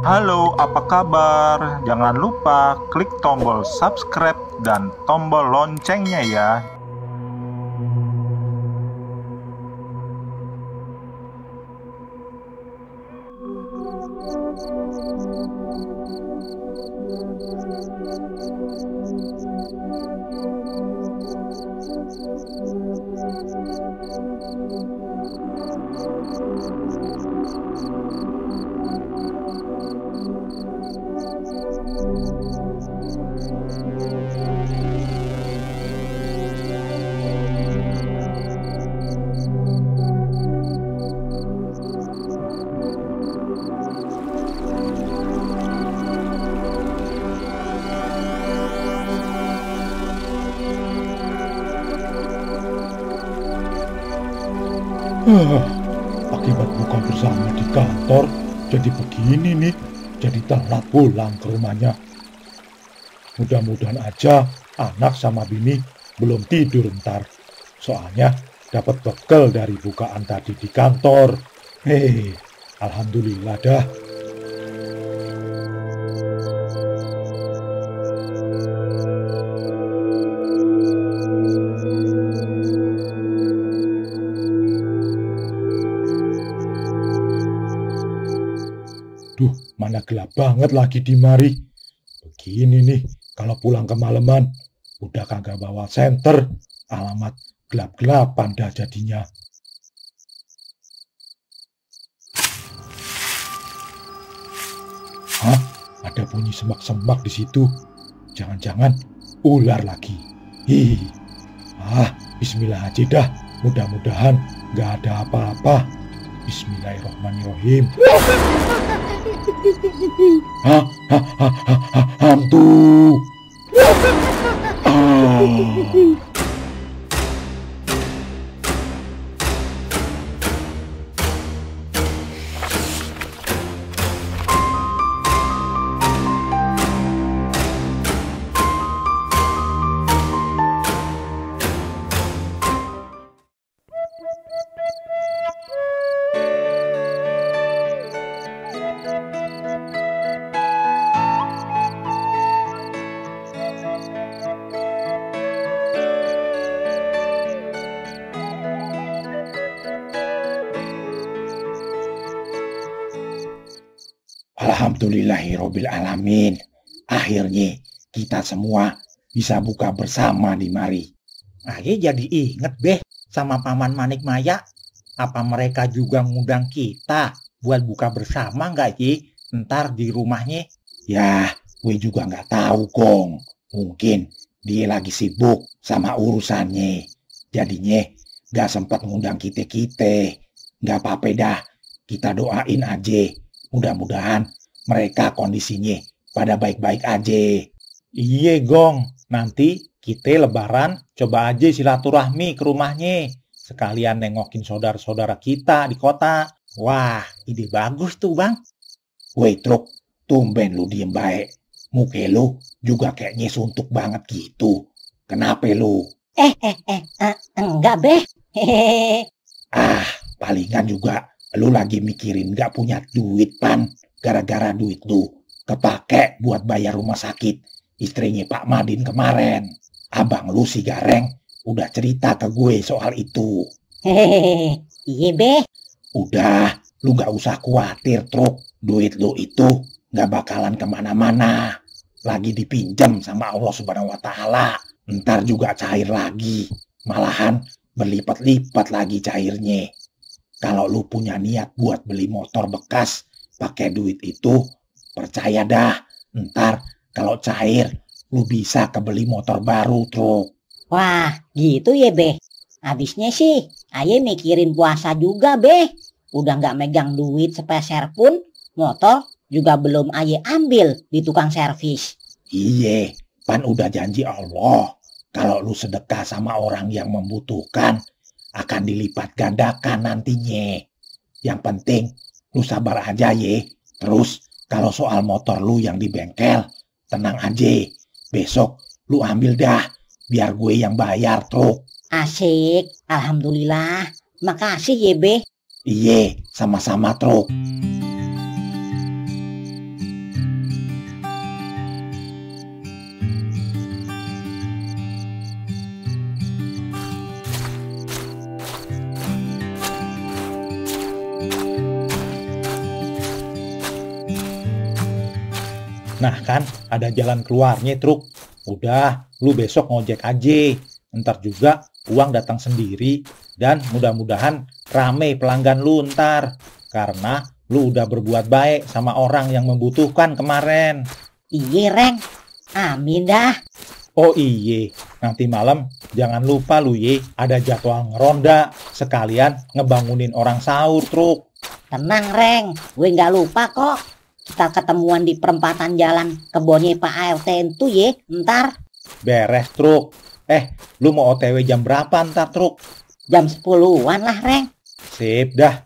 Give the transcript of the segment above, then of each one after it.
Halo, apa kabar? Jangan lupa klik tombol subscribe dan tombol loncengnya ya. Akibat buka bersama di kantor, jadi begini nih, jadi telat pulang ke rumahnya. Mudah-mudahan aja anak sama bini belum tidur ntar. Soalnya dapat bekal dari bukaan tadi di kantor. Alhamdulillah dah. Duh, mana gelap banget lagi di mari. Begini nih, kalau pulang kemalaman, udah kagak bawa senter, alamat gelap-gelapan dah jadinya. Hah? Ada bunyi semak-semak di situ. Jangan-jangan ular lagi. Bismillah aja dah. Mudah-mudahan gak ada apa-apa. Bismillahirrahmanirrahim. Hantu. Alhamdulillahirabbil alamin. Akhirnya kita semua bisa buka bersama di mari. Aye jadi inget beh sama Paman Manik Maya. Apa mereka juga ngundang kita buat buka bersama nggak Ji? Ntar di rumahnya. Ya, gue juga nggak tahu Gong. Mungkin dia lagi sibuk sama urusannya. Jadinya nggak sempat ngundang kita-kita. Nggak apa-apa dah, kita doain aja. Mudah-mudahan mereka kondisinya pada baik-baik aja. Iye Gong, nanti kita lebaran coba aja silaturahmi ke rumahnya. Sekalian nengokin saudara-saudara kita di kota. Wah, ide bagus tuh Bang. Woi Truk, tumben lu diem baik. Muka lu juga kayaknya suntuk banget gitu. Kenapa lu? Enggak beh. Hehehe. Palingan juga lu lagi mikirin gak punya duit Pan. Gara-gara duit lu kepake buat bayar rumah sakit istrinya Pak Madin kemarin. Abang lu si Gareng udah cerita ke gue soal itu. Hehehe. Iya beh. Udah, lu gak usah khawatir Truk. Duit lu itu gak bakalan kemana-mana. Lagi dipinjam sama Allah Subhanahu wa Ta'ala. Ntar juga cair lagi. Malahan berlipat-lipat lagi cairnya. Kalau lu punya niat buat beli motor bekas pakai duit itu, percaya dah, ntar kalau cair, lu bisa kebeli motor baru, Truk. Wah, gitu ya beh. Habisnya sih, aye mikirin puasa juga beh. Udah nggak megang duit sepeser pun, motor juga belum aye ambil di tukang servis. Iye, Pan udah janji Allah. Kalau lu sedekah sama orang yang membutuhkan, akan dilipat gandakan nantinya. Yang penting, lu sabar aja ye. Terus, kalau soal motor lu yang di bengkel, tenang aja. Besok, lu ambil dah. Biar gue yang bayar, Truk. Asik, alhamdulillah. Makasih ya beh. Iye, sama-sama, Truk. Nah kan, ada jalan keluarnya, Truk. Udah, lu besok ngojek aja. Ntar juga uang datang sendiri. Dan mudah-mudahan rame pelanggan lu ntar. Karena lu udah berbuat baik sama orang yang membutuhkan kemarin. Iya, Reng. Amin dah. Oh iye, nanti malam jangan lupa lu ye, ada jadwal ngeronda. Sekalian ngebangunin orang sahur, Truk. Tenang, Reng. Gue nggak lupa kok. Kita ketemuan di perempatan jalan kebunnya Pak ART itu ye, ntar. Beres, Truk. Lu mau OTW jam berapa ntar, Truk? Jam 10-an lah, Reng. Sip dah.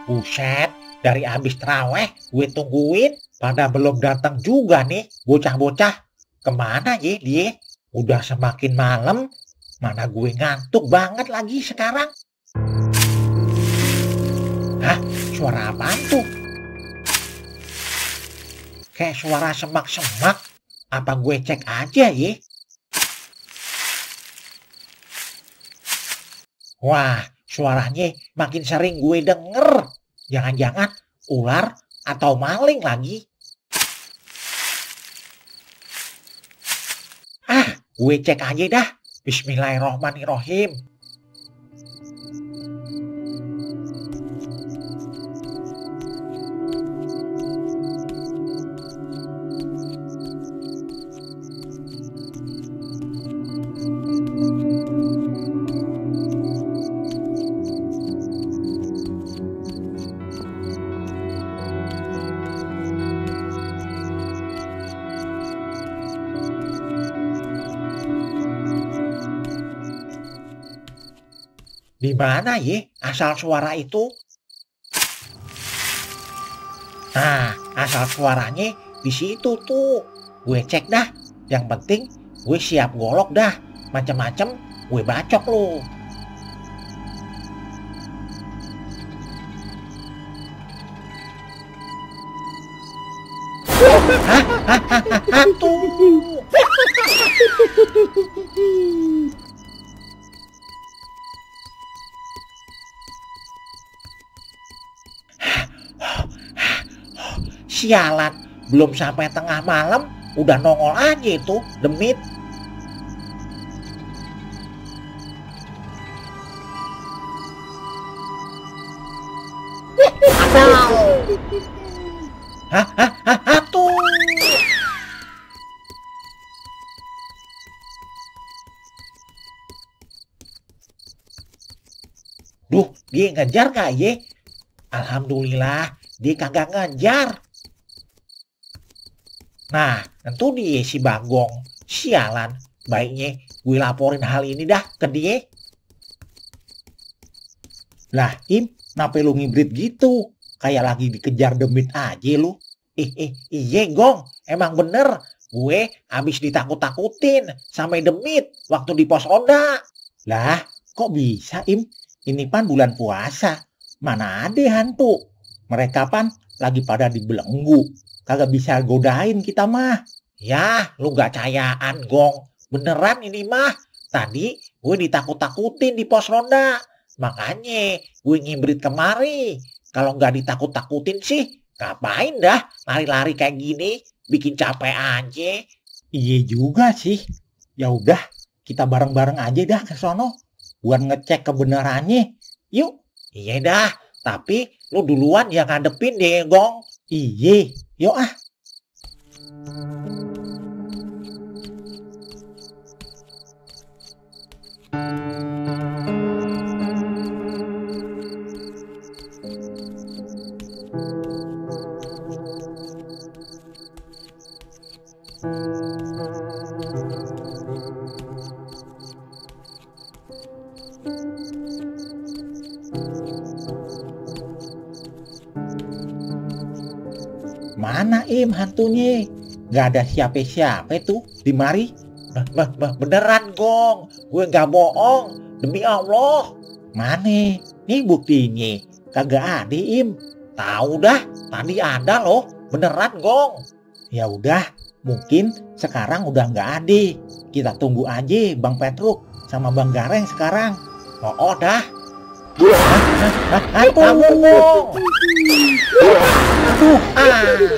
Buset, dari abis terawih gue tungguin, pada belum datang juga nih bocah-bocah. Kemana ye dia? Udah semakin malam, mana gue ngantuk banget lagi sekarang. Hah, suara apaan tuh? Kayak suara semak-semak. Apa gue cek aja ye? Wah, suaranya makin sering gue denger. Jangan-jangan ular atau maling lagi. Gue cek aja dah. Bismillahirrohmanirrohim. Di mana ye asal suara itu? Nah, asal suaranya di situ tuh. Gue cek dah. Yang penting gue siap golok dah. Macem-macem gue bacok lo. Hantu. Sialan, belum sampai tengah malam udah nongol aja itu demit. Hantu. Duh, dia ngejar gak ye? Alhamdulillah, dia kagak ngejar. Nah, tentu dia si Bagong. Sialan, baiknya gue laporin hal ini dah ke dia. Lah, Im, kenapa lu ngibrit gitu? Kayak lagi dikejar demit aja lu. Iya Gong, emang bener. Gue habis ditakut-takutin sampai demit waktu di pos ronda. Lah, kok bisa Im? Ini pan bulan puasa. Mana ada hantu? Mereka pan lagi pada dibelenggu. Kagak bisa godain kita mah. Ya, lu gak cayaan Gong. Beneran ini mah. Tadi gue ditakut-takutin di pos ronda. Makanya gue ngibrit kemari. Kalau gak ditakut-takutin sih, ngapain dah lari-lari kayak gini? Bikin capek aja. Iya juga sih. Ya udah, kita bareng-bareng aja dah ke sono. Buat ngecek kebenarannya. Yuk. Iya dah, tapi lu duluan yang ngadepin deh Gong. Iya, yuk ah. Mana Im hantunya? Gak ada siapa-siapa tuh di mari. Beneran Gong, gue gak bohong, demi Allah. Mana? Nih buktinya. Kagak ada Im. Tahu dah, tadi ada loh. Beneran Gong. Ya udah, mungkin sekarang udah nggak ada. Kita tunggu aja Bang Petruk sama Bang Gareng sekarang. Oh dah. Kamu Gong. Aduh,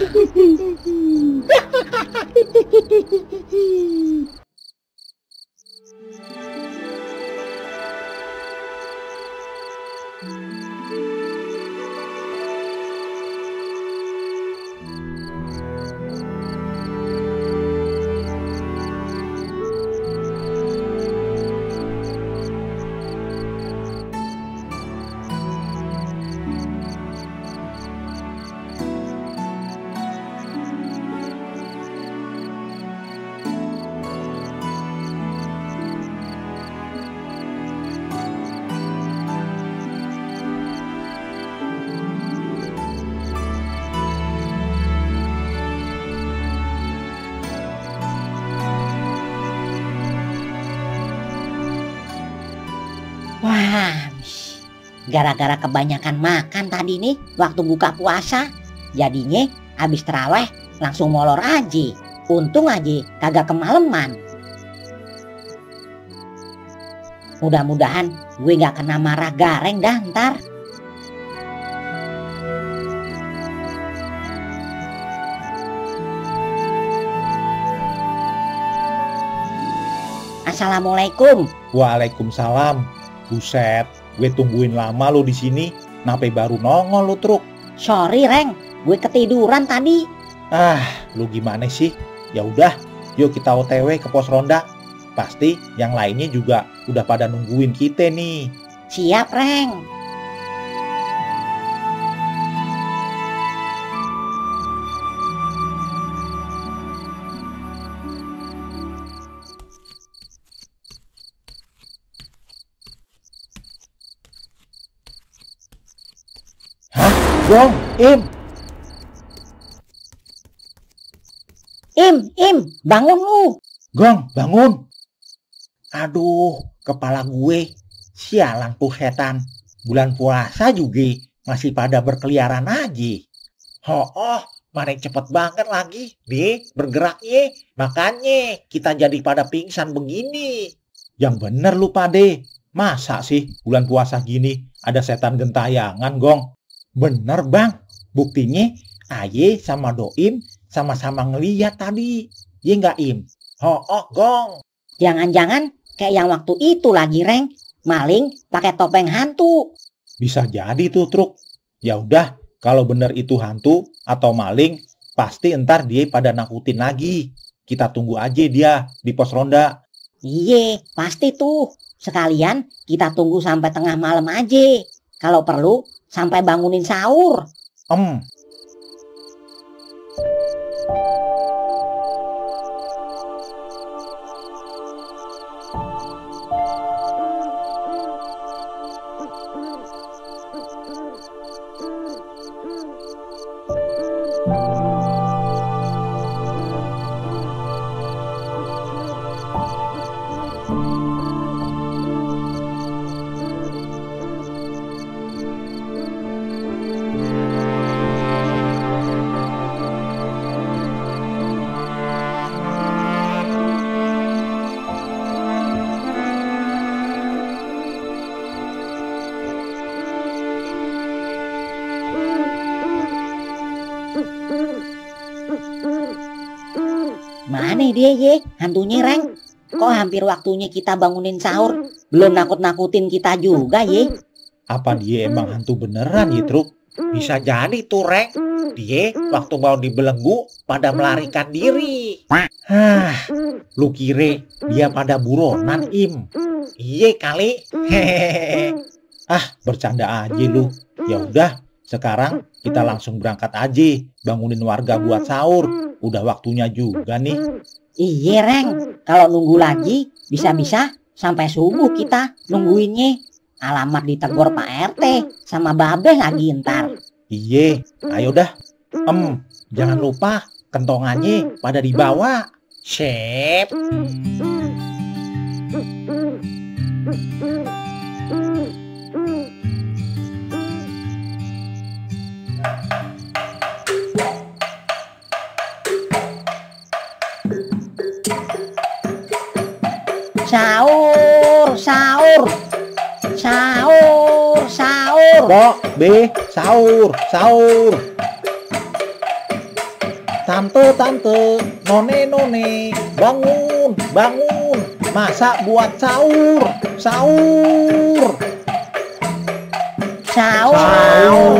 Wah, gara-gara kebanyakan makan tadi nih waktu buka puasa, jadinya habis terawih langsung molor aja. Untung aja kagak kemaleman. Mudah-mudahan gue gak kena marah Gareng dah ntar. Assalamualaikum. Waalaikumsalam. Buset, gue tungguin lama lo di sini. Nape baru nongol lo Truk? Sorry Reng, gue ketiduran tadi. Lu gimana sih? Ya udah, yuk kita OTW ke pos ronda. Pasti yang lainnya juga udah pada nungguin kita nih. Siap Reng. Gong, Im, bangun lu. Gong, bangun. Aduh, kepala gue. Sialan tuh setan. Bulan puasa juga masih pada berkeliaran aja. Mana cepet banget lagi. Deh, bergeraknya. Makanya kita jadi pada pingsan begini. Yang bener lu Pade. Masa sih bulan puasa gini ada setan gentayangan Gong? Bener Bang. Buktinya Aye sama Doim sama-sama ngeliat tadi. Iya nggak Im? Gong. Jangan-jangan kayak yang waktu itu lagi Reng. Maling pakai topeng hantu. Bisa jadi tuh Truk. Ya udah, kalau bener itu hantu atau maling, pasti ntar dia pada nakutin lagi. Kita tunggu aja dia di pos ronda. Iye, pasti tuh. Sekalian kita tunggu sampai tengah malam aja. Kalau perlu sampai bangunin sahur. Mana dia ye, hantunya Reng? Kok hampir waktunya kita bangunin sahur, belum nakut-nakutin kita juga ye? Apa dia emang hantu beneran ya Truk? Bisa jadi tuh Reng. Dia waktu mau dibelenggu pada melarikan diri. Lu kira dia pada buronan Im? Iye kali. Bercanda aja lu. Ya udah, sekarang kita langsung berangkat aja, bangunin warga buat sahur. Udah waktunya juga nih. Iya Reng, kalau nunggu lagi bisa-bisa Sampai subuh kita nungguinnya. Alamat ditegur Pak RT sama Babeh lagi ntar. Iye, ayo dah. Jangan lupa kentongannya pada dibawa. Sip. Sahur, sahur, sahur, sahur. Pok, B, sahur, sahur. Tante, tante, none, none, bangun, bangun. Masak buat sahur, sahur. Sahur,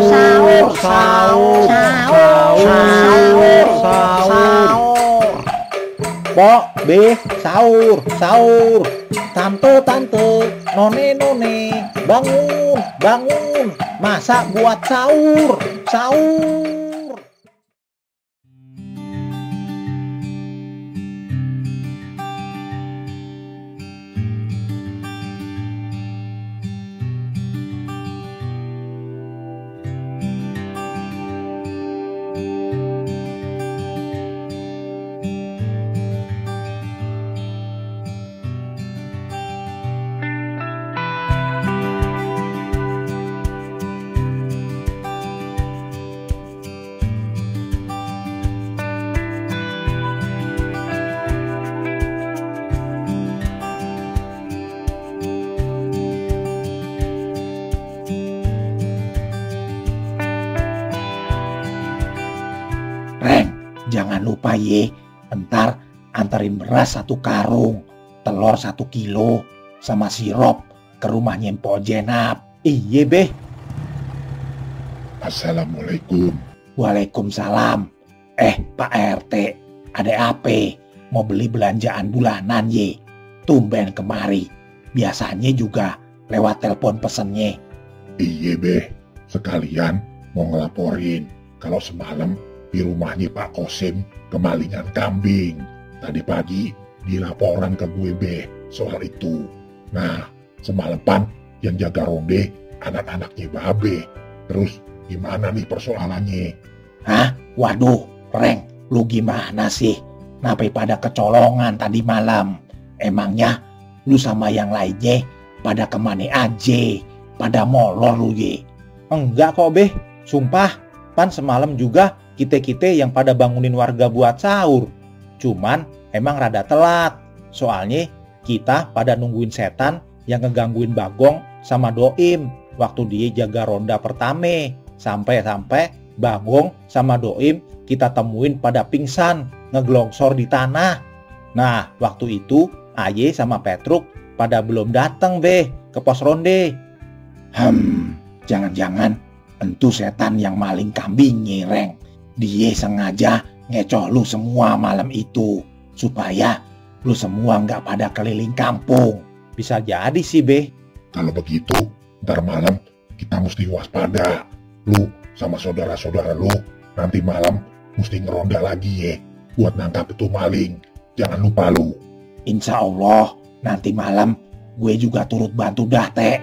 sahur, sahur, sahur, sahur, sahur. Pok, B, sahur, sahur. Tante, tante, none, none, bangun, bangun. Masak buat sahur, sahur. Reng, jangan lupa ye, entar anterin beras 1 karung, telur 1 kilo, sama sirup ke rumahnya Mpok Jenap. Iye, Beh. Assalamualaikum. Waalaikumsalam. Pak RT, ada apa? Mau beli belanjaan bulanan ye? Tumben kemari. Biasanya juga lewat telepon pesennya. Iya Beh, sekalian mau ngelaporin kalau semalam di rumahnya Pak Kosim kemalingan kambing. Tadi pagi dilaporan ke gue Beh soal itu. Nah, semalaman yang jaga ronde anak-anaknya Babe. Terus gimana nih persoalannya? Hah? Waduh, Reng, lu gimana sih? Napai pada kecolongan tadi malam? Emangnya lu sama yang lainnya pada kemana aja? Pada molor lu ye? Enggak kok, Beh. Sumpah, pan semalam juga kita-kita yang pada bangunin warga buat sahur. Cuman emang rada telat. Soalnya kita pada nungguin setan yang ngegangguin Bagong sama Doim waktu dia jaga ronda pertama. Sampai-sampai Bagong sama Doim kita temuin pada pingsan ngeglongsor di tanah. Nah, waktu itu Aye sama Petruk pada belum datang Beh ke pos ronde. Jangan-jangan entu setan yang maling kambingnya, Reng. Dia sengaja ngecoh lu semua malam itu supaya lu semua nggak pada keliling kampung. Bisa jadi sih, Beh. Kalau begitu, ntar malam kita mesti waspada. Lu sama saudara-saudara lu nanti malam mesti ngeronda lagi ye buat nangkap itu maling. Jangan lupa lu. Insya Allah nanti malam gue juga turut bantu dah, Teh.